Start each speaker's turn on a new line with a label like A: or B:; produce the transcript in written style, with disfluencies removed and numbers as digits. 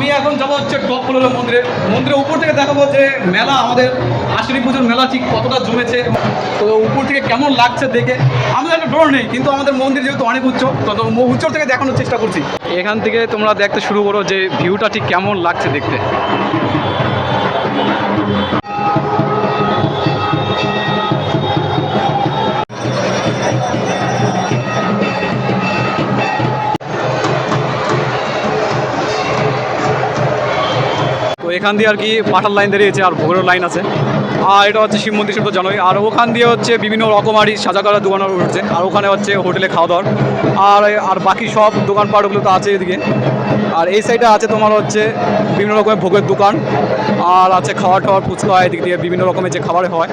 A: আমি এখন যাবো হচ্ছে টপ ফ্লোরের মন্দিরের উপর থেকে দেখাবো যে মেলা, আমাদের আশ্বিনী পুজোর মেলা ঠিক কতটা জমেছে, তো উপর থেকে কেমন লাগছে দেখে। আমাদের একটা ডোর নেই, কিন্তু আমাদের মন্দির যেহেতু অনেক উচ্চ, তো উচ্চ থেকে দেখানোর চেষ্টা করছি। এখান থেকে তোমরা দেখতে শুরু করো যে ভিউটা ঠিক কেমন লাগছে দেখতে। তো এখান দিয়ে আর কি পাঠার লাইন দাঁড়িয়েছে আর ভোগের লাইন আছে। আর এটা হচ্ছে শিব মন্দির, সেটা জানোই। আর ওখান দিয়ে হচ্ছে বিভিন্ন রকমারি সাজা করা দোকান উঠছে, আর ওখানে হচ্ছে হোটেলে খাওয়া দাওয়ার আর বাকি সব দোকানপাটগুলো তো আছে এদিকে। আর এই সাইডে আছে তোমার হচ্ছে বিভিন্ন রকমের ভোগের দোকান, আর আছে খাওয়া টাওয়ার ফুচকা, এদিক দিয়ে বিভিন্ন রকমের যে খাবার হয়।